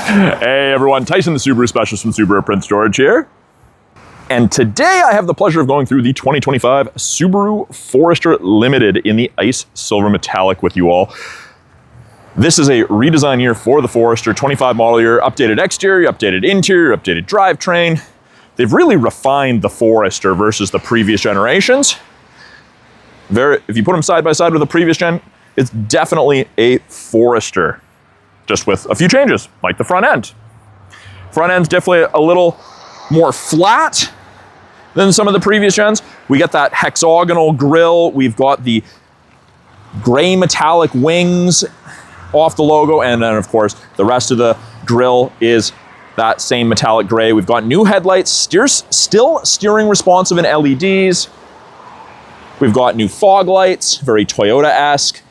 Hey everyone, Tyson the Subaru specialist from Subaru Print Storage here. And today I have the pleasure of going through the 2025 Subaru Forester Limited in the ice silver metallic with you all. This is a redesign year for the Forester, 25 model year, updated exterior, updated interior, updated drivetrain. They've really refined the Forester versus the previous generations. If you put them side by side with the previous gen, it's definitely a Forester, just with a few changes, like the front end. Front end's definitely a little more flat than some of the previous gens. We got that hexagonal grille. We've got the gray metallic wings off the logo. And then of course, the rest of the grille is that same metallic gray. We've got new headlights, still steering responsive in LEDs. We've got new fog lights, very Toyota-esque.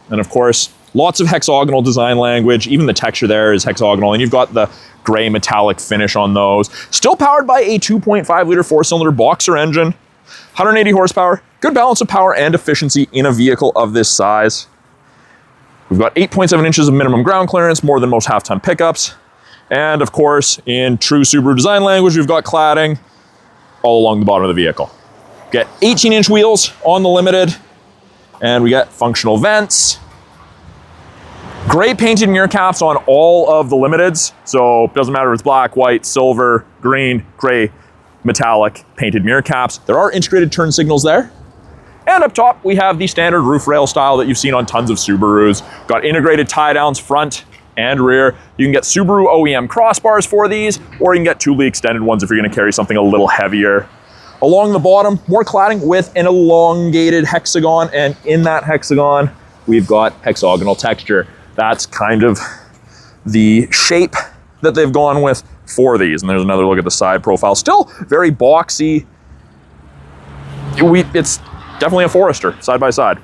And of course, lots of hexagonal design language. Even the texture there is hexagonal. And you've got the gray metallic finish on those. Still powered by a 2.5 liter four-cylinder boxer engine, 180 horsepower, good balance of power and efficiency in a vehicle of this size. We've got 8.7 inches of minimum ground clearance, more than most half-ton pickups. And of course, in true Subaru design language, we've got cladding all along the bottom of the vehicle. Get 18-inch wheels on the Limited, and we get functional vents. Gray painted mirror caps on all of the Limiteds, so it doesn't matter if it's black, white, silver, green, gray, metallic painted mirror caps. There are integrated turn signals there. And up top, we have the standard roof rail style that you've seen on tons of Subarus. Got integrated tie downs front and rear. You can get Subaru OEM crossbars for these, or you can get Thule extended ones if you're gonna carry something a little heavier. Along the bottom, more cladding with an elongated hexagon, and in that hexagon, we've got hexagonal texture. That's kind of the shape that they've gone with for these. And there's another look at the side profile. Still very boxy. It's definitely a Forester, side by side.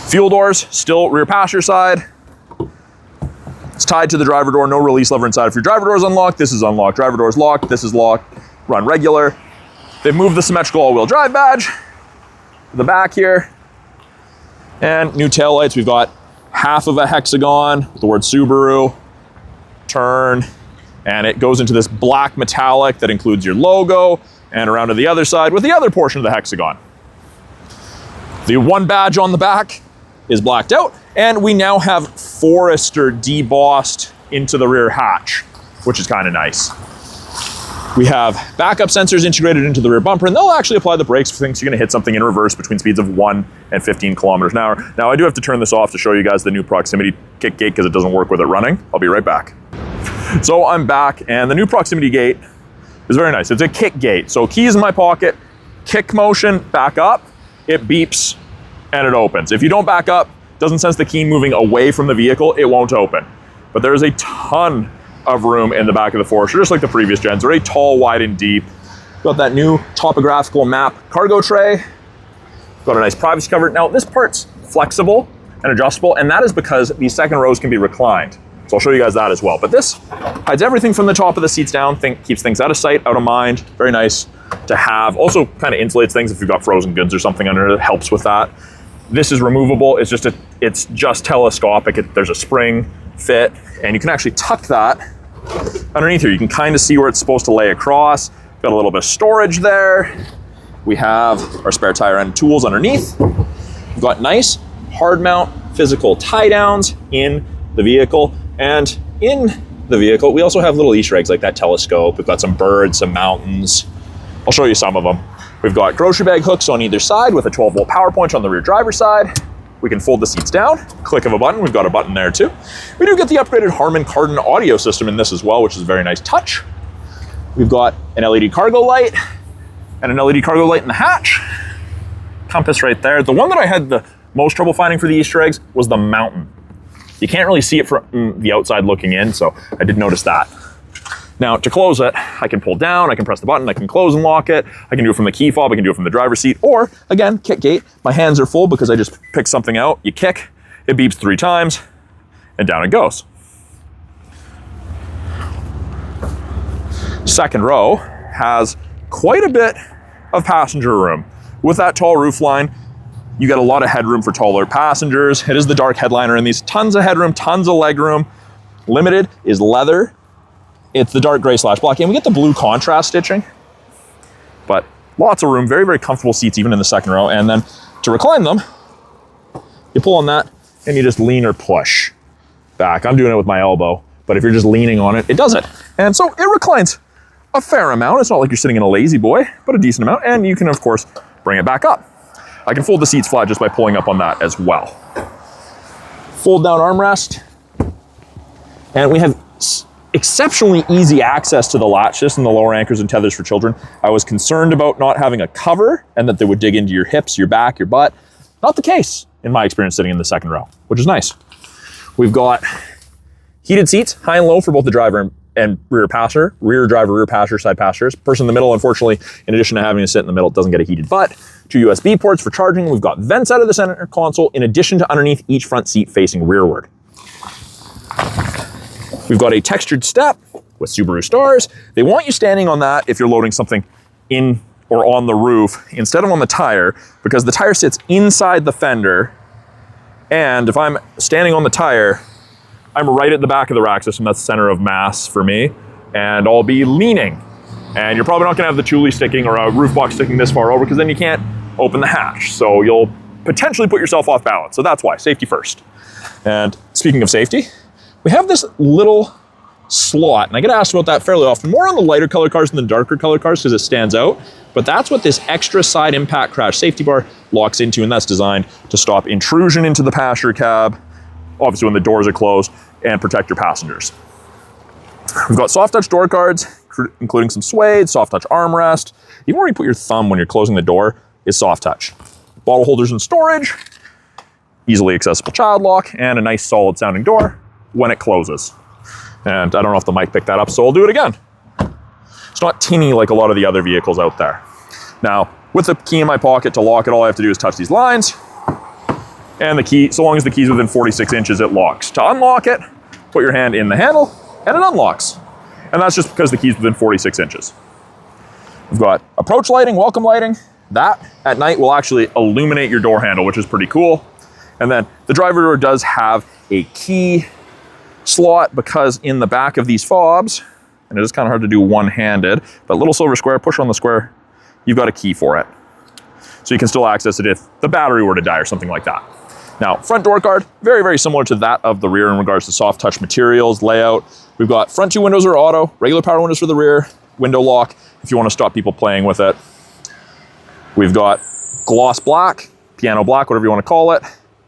Fuel doors, still rear passenger side. It's tied to the driver door, no release lever inside. If your driver door is unlocked, this is unlocked. Driver door is locked, this is locked. Run regular. They've moved the symmetrical all-wheel drive badge to the back here. And new taillights, we've got half of a hexagon with the word Subaru, turn, and it goes into this black metallic that includes your logo, and around to the other side with the other portion of the hexagon. The one badge on the back is blacked out, and we now have Forester debossed into the rear hatch, which is kind of nice. We have backup sensors integrated into the rear bumper, and they'll actually apply the brakes for things you're gonna hit something in reverse between speeds of 1 and 15 kilometers an hour. Now, I do have to turn this off to show you guys the new proximity kick gate because it doesn't work with it running. I'll be right back. So I'm back, and the new proximity gate is very nice. It's a kick gate. So keys in my pocket, kick motion, back up, it beeps, and it opens. If you don't back up, doesn't sense the key moving away from the vehicle, it won't open. But there's a ton of room in the back of the Forester, just like the previous gens. Very tall, wide, and deep. Got that new topographical map cargo tray. Got a nice privacy cover. Now, this part's flexible and adjustable, and that is because these second rows can be reclined. So I'll show you guys that as well. But this hides everything from the top of the seats down, keeps things out of sight, out of mind. Very nice to have. Also kind of insulates things if you've got frozen goods or something under it, helps with that. This is removable. It's just telescopic. There's a spring fit, and you can actually tuck that underneath here. You can kind of see where it's supposed to lay across. Got a little bit of storage there. We have our spare tire and tools underneath. We've got nice hard mount physical tie downs in the vehicle, and in the vehicle we also have little Easter eggs like that telescope. We've got some birds, some mountains. I'll show you some of them. We've got grocery bag hooks on either side with a 12-volt power point on the rear driver's side. We can fold the seats down, click of a button. We've got a button there too. We do get the upgraded Harman Kardon audio system in this as well, which is a very nice touch. We've got an LED cargo light and an LED cargo light in the hatch. Compass right there. The one that I had the most trouble finding for the Easter eggs was the mountain. You can't really see it from the outside looking in, so I did notice that. Now, to close it, I can pull down, I can press the button, I can close and lock it, I can do it from the key fob, I can do it from the driver's seat, or, again, kick gate. My hands are full because I just picked something out. You kick, it beeps 3 times, and down it goes. Second row has quite a bit of passenger room. With that tall roof line, you get a lot of headroom for taller passengers. It is the dark headliner in these. Tons of headroom, tons of legroom. Limited is leather. It's the dark gray / black, and we get the blue contrast stitching, but lots of room, very, very comfortable seats even in the second row. And then to recline them, you pull on that and you just lean or push back. I'm doing it with my elbow, but if you're just leaning on it, it does it. And so it reclines a fair amount. It's not like you're sitting in a lazy boy, but a decent amount. And you can, of course, bring it back up. I can fold the seats flat just by pulling up on that as well. Fold down armrest. And we have exceptionally easy access to the latch system and the lower anchors and tethers for children. I was concerned about not having a cover and that they would dig into your hips, your back, your butt. Not the case in my experience sitting in the second row, which is nice. We've got heated seats, high and low for both the driver and rear passenger, rear driver, rear passenger, side passengers. Person in the middle, unfortunately, in addition to having to sit in the middle, doesn't get a heated butt. 2 USB ports for charging. We've got vents out of the center console in addition to underneath each front seat facing rearward. We've got a textured step with Subaru stars. They want you standing on that if you're loading something in or on the roof instead of on the tire, because the tire sits inside the fender. And if I'm standing on the tire, I'm right at the back of the rack system. That's the center of mass for me. And I'll be leaning. And you're probably not gonna have the Thule sticking or a roof box sticking this far over, because then you can't open the hatch. So you'll potentially put yourself off balance. So that's why, safety first. And speaking of safety, we have this little slot, and I get asked about that fairly often, more on the lighter color cars than the darker color cars because it stands out, but that's what this extra side impact crash safety bar locks into, and that's designed to stop intrusion into the passenger cab, obviously when the doors are closed, and protect your passengers. We've got soft touch door cards, including some suede, soft touch armrest. Even where you put your thumb when you're closing the door is soft touch. Bottle holders and storage, easily accessible child lock, and a nice solid sounding door when it closes. And I don't know if the mic picked that up, so I'll do it again. It's not tinny like a lot of the other vehicles out there. Now, with the key in my pocket to lock it, all I have to do is touch these lines, and the key, so long as the key's within 46 inches, it locks. To unlock it, put your hand in the handle, and it unlocks. And that's just because the key's within 46 inches. We've got approach lighting, welcome lighting. That, at night, will actually illuminate your door handle, which is pretty cool. And then the driver door does have a key slot, because in the back of these fobs, and it is kind of hard to do one-handed, but little silver square, push on the square, you've got a key for it. So you can still access it if the battery were to die or something like that. Now, front door guard, very, very similar to that of the rear in regards to soft touch materials, layout. We've got front 2 windows are auto, regular power windows for the rear, window lock if you want to stop people playing with it. We've got gloss black, piano black, whatever you want to call it,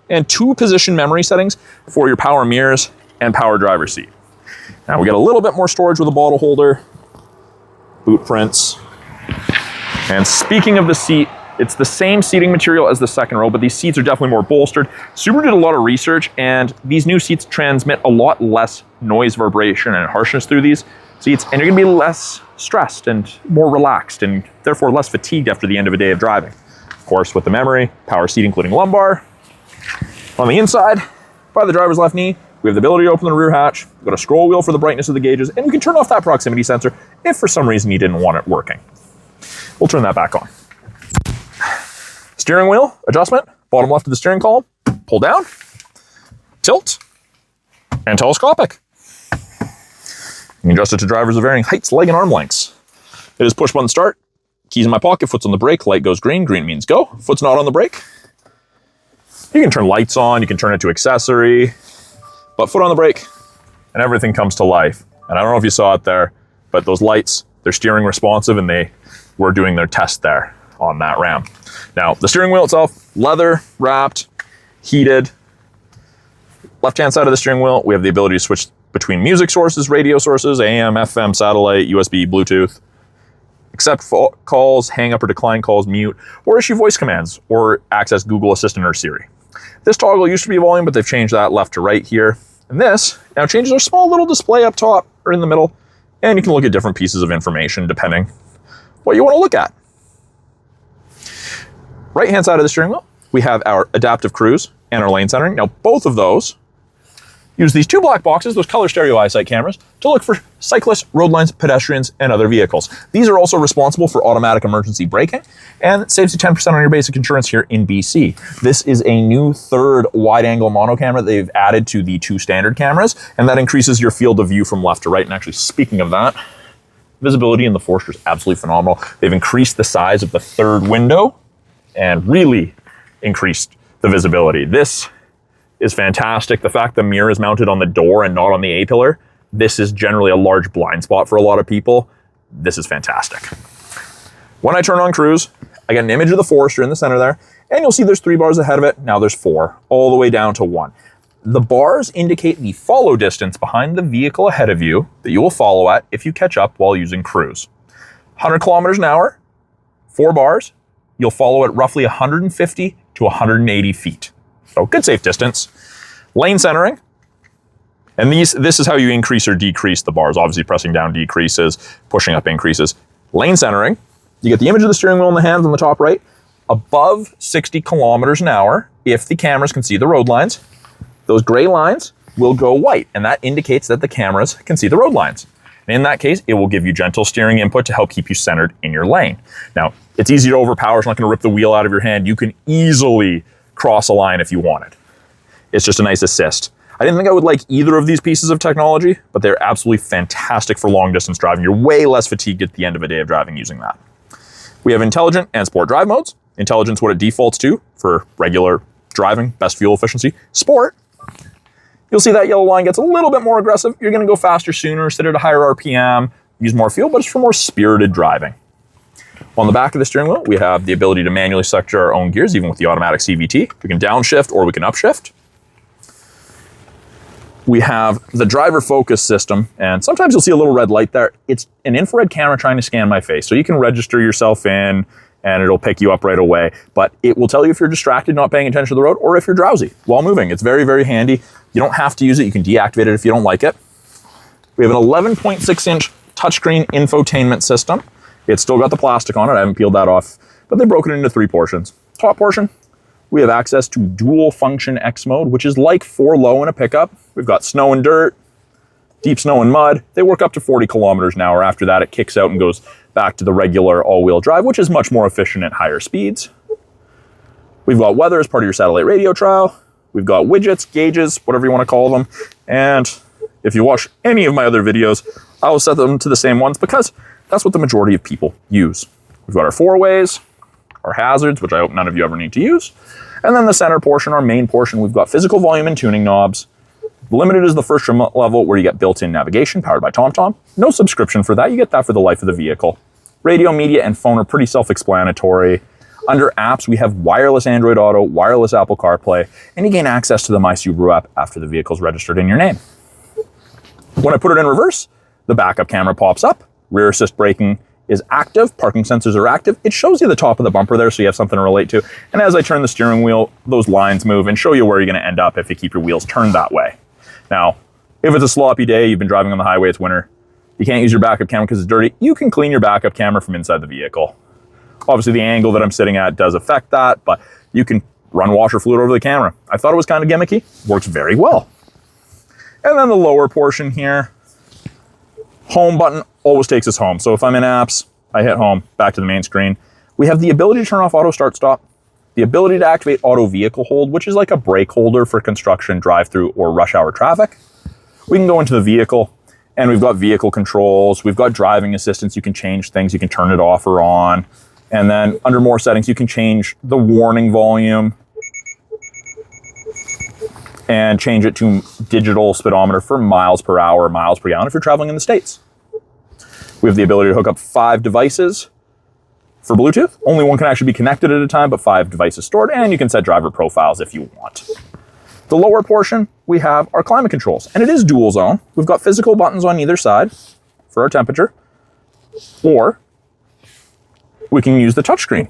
and 2 position memory settings for your power mirrors and power driver seat. Now we get a little bit more storage with a bottle holder, boot prints. And speaking of the seat, it's the same seating material as the second row, but these seats are definitely more bolstered. Subaru did a lot of research, and these new seats transmit a lot less noise, vibration, and harshness through these seats, and you're gonna be less stressed and more relaxed, and therefore less fatigued after the end of a day of driving. Of course, with the memory, power seat including lumbar. On the inside, by the driver's left knee, we have the ability to open the rear hatch. We've got a scroll wheel for the brightness of the gauges, and we can turn off that proximity sensor if for some reason you didn't want it working. We'll turn that back on. Steering wheel adjustment, bottom left of the steering column, pull down, tilt, and telescopic. You can adjust it to drivers of varying heights, leg, and arm lengths. It is push button start, keys in my pocket, foot's on the brake, light goes green, green means go, foot's not on the brake. You can turn lights on, you can turn it to accessory, but foot on the brake, and everything comes to life. And I don't know if you saw it there, but those lights, they're steering responsive, and they were doing their test there on that Ram. Now, the steering wheel itself, leather wrapped, heated. Left-hand side of the steering wheel, we have the ability to switch between music sources, radio sources, AM, FM, satellite, USB, Bluetooth, accept calls, hang up or decline calls, mute, or issue voice commands, or access Google Assistant or Siri. This toggle used to be volume, but they've changed that left to right here. And this now changes our small little display up top or in the middle, and you can look at different pieces of information depending what you want to look at. Right-hand side of the steering wheel, we have our adaptive cruise and our lane centering. Now, both of those Use these two black boxes, those color stereo EyeSight cameras, to look for cyclists, road lines, pedestrians, and other vehicles. These are also responsible for automatic emergency braking, and it saves you 10% on your basic insurance here in BC. This is a new third wide-angle mono camera they've added to the two standard cameras, and that increases your field of view from left to right. And actually, speaking of that, visibility in the Forester is absolutely phenomenal. They've increased the size of the third window and really increased the visibility. This is fantastic. The fact the mirror is mounted on the door and not on the A-pillar, this is generally a large blind spot for a lot of people. This is fantastic. When I turn on cruise, I get an image of the Forester in the center there, and you'll see there's 3 bars ahead of it. Now there's 4, all the way down to 1. The bars indicate the follow distance behind the vehicle ahead of you that you will follow at if you catch up while using cruise. 100 kilometers an hour, 4 bars, you'll follow at roughly 150 to 180 feet. So good safe distance. Lane centering. And this is how you increase or decrease the bars. Obviously pressing down decreases, pushing up increases. Lane centering. You get the image of the steering wheel in the hands on the top right. Above 60 kilometers an hour, if the cameras can see the road lines, those gray lines will go white. And that indicates that the cameras can see the road lines. And in that case, it will give you gentle steering input to help keep you centered in your lane. Now, it's easy to overpower. It's not going to rip the wheel out of your hand. You can easily cross a line if you wanted. It's just a nice assist. I didn't think I would like either of these pieces of technology, but they're absolutely fantastic for long distance driving. You're way less fatigued at the end of a day of driving using that. We have intelligent and sport drive modes. Intelligence, what it defaults to for regular driving, best fuel efficiency. Sport, you'll see that yellow line gets a little bit more aggressive. You're going to go faster sooner, sit at a higher RPM, use more fuel, but it's for more spirited driving. On the back of the steering wheel, we have the ability to manually select our own gears, even with the automatic CVT. We can downshift or we can upshift. We have the driver focus system, and sometimes you'll see a little red light there. It's an infrared camera trying to scan my face. So you can register yourself in and it'll pick you up right away. But it will tell you if you're distracted, not paying attention to the road, or if you're drowsy while moving. It's very, very handy. You don't have to use it. You can deactivate it if you don't like it. We have an 11.6-inch touchscreen infotainment system. It's still got the plastic on it. I haven't peeled that off, but they broke it into 3 portions. Top portion, we have access to dual function X mode, which is like 4 low in a pickup. We've got snow and dirt, deep snow and mud. They work up to 40 kilometers an hour. After that, it kicks out and goes back to the regular all-wheel drive, which is much more efficient at higher speeds. We've got weather as part of your satellite radio trial. We've got widgets, gauges, whatever you want to call them. And if you watch any of my other videos, I will set them to the same ones because that's what the majority of people use. We've got our 4-ways, our hazards, which I hope none of you ever need to use. And then the center portion, our main portion, we've got physical volume and tuning knobs. Limited is the first remote level where you get built-in navigation powered by TomTom. No subscription for that. You get that for the life of the vehicle. Radio, media, and phone are pretty self-explanatory. Under apps, we have wireless Android Auto, wireless Apple CarPlay, and you gain access to the My Subaru app after the vehicle's registered in your name. When I put it in reverse, the backup camera pops up. Rear assist braking is active. Parking sensors are active. It shows you the top of the bumper there so you have something to relate to. And as I turn the steering wheel, those lines move and show you where you're going to end up if you keep your wheels turned that way. Now, if it's a sloppy day, you've been driving on the highway, it's winter, you can't use your backup camera because it's dirty, you can clean your backup camera from inside the vehicle. Obviously, the angle that I'm sitting at does affect that, but you can run washer fluid over the camera. I thought it was kind of gimmicky. Works very well. And then the lower portion here, home button always takes us home. So if I'm in apps, I hit home, back to the main screen. We have the ability to turn off auto start stop, the ability to activate auto vehicle hold, which is like a brake holder for construction, drive-through, or rush hour traffic. We can go into the vehicle and we've got vehicle controls. We've got driving assistance. You can change things. You can turn it off or on. And then under more settings, you can change the warning volume and change it to digital speedometer for miles per hour, miles per gallon if you're traveling in the States. We have the ability to hook up 5 devices for Bluetooth. Only one can actually be connected at a time, but 5 devices stored, and you can set driver profiles if you want. The lower portion, we have our climate controls, and it is dual zone. We've got physical buttons on either side for our temperature, or we can use the touchscreen.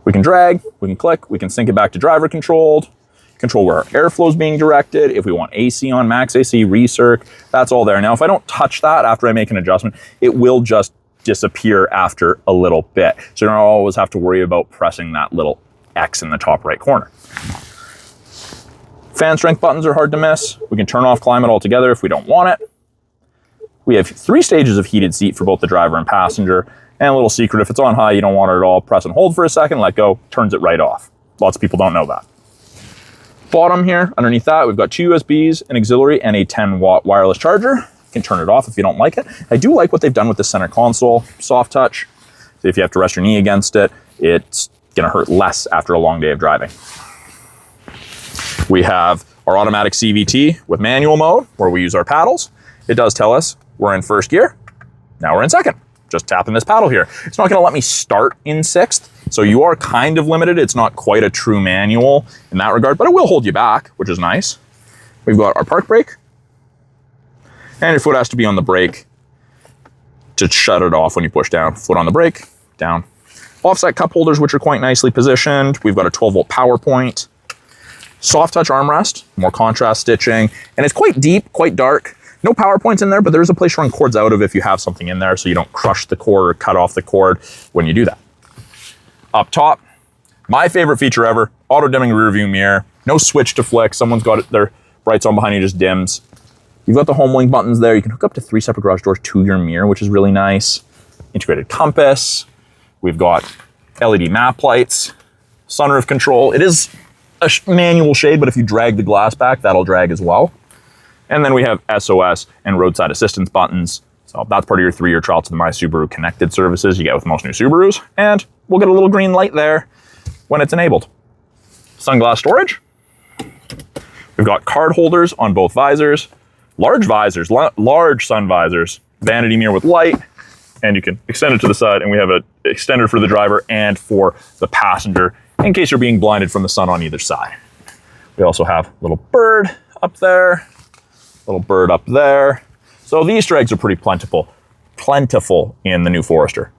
We can drag, we can click, we can sync it back to driver controlled, control where our airflow is being directed. If we want AC on, max AC, recirc, that's all there. Now, if I don't touch that after I make an adjustment, it will just disappear after a little bit. So you don't always have to worry about pressing that little X in the top right corner. Fan strength buttons are hard to miss. We can turn off climate altogether if we don't want it. We have 3 stages of heated seat for both the driver and passenger. And a little secret, if it's on high, you don't want it at all, press and hold for a second, let go, turns it right off. Lots of people don't know that. Bottom here, underneath that, we've got 2 USBs, an auxiliary, and a 10-watt wireless charger. You can turn it off if you don't like it. I do like what they've done with the center console, soft touch. So if you have to rest your knee against it, it's gonna hurt less after a long day of driving. We have our automatic CVT with manual mode, where we use our paddles. It does tell us we're in first gear. Now we're in second. Just tapping this paddle here. It's not gonna let me start in 6th, so you are kind of limited. It's not quite a true manual in that regard, but it will hold you back, which is nice. We've got our park brake, and your foot has to be on the brake to shut it off when you push down. Foot on the brake, down. Offset cup holders, which are quite nicely positioned. We've got a 12-volt power point. Soft touch armrest, more contrast stitching, and it's quite deep, quite dark. No power points in there, but there's a place to run cords out of if you have something in there so you don't crush the cord or cut off the cord when you do that. Up top, my favorite feature ever, auto dimming rear view mirror. No switch to flick. Someone's got their brights on behind you, just dims. You've got the home link buttons there. You can hook up to 3 separate garage doors to your mirror, which is really nice. Integrated compass. We've got LED map lights, sunroof control. It is a manual shade, but if you drag the glass back, that'll drag as well. And then we have SOS and roadside assistance buttons. So that's part of your 3-year trial to the My Subaru connected services you get with most new Subarus. And we'll get a little green light there when it's enabled. Sunglass storage. We've got card holders on both visors, large visors, large sun visors, vanity mirror with light, and you can extend it to the side, and we have an extender for the driver and for the passenger in case you're being blinded from the sun on either side. We also have a little bird up there, little bird up there. So the Easter eggs are pretty plentiful in the new Forester.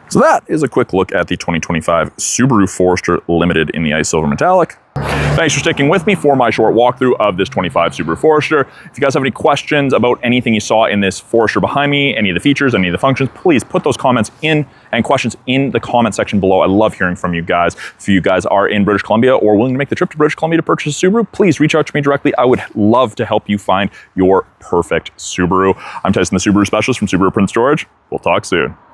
So that is a quick look at the 2025 Subaru Forester Limited in the Ice Silver Metallic. Thanks for sticking with me for my short walkthrough of this 25 Subaru Forester. If you guys have any questions about anything you saw in this Forester behind me, any of the features, any of the functions, please put those comments in and questions in the comment section below. I love hearing from you guys. If you guys are in British Columbia or willing to make the trip to British Columbia to purchase a Subaru, please reach out to me directly. I would love to help you find your perfect Subaru. I'm Tyson, the Subaru specialist from Subaru Print Storage. We'll talk soon.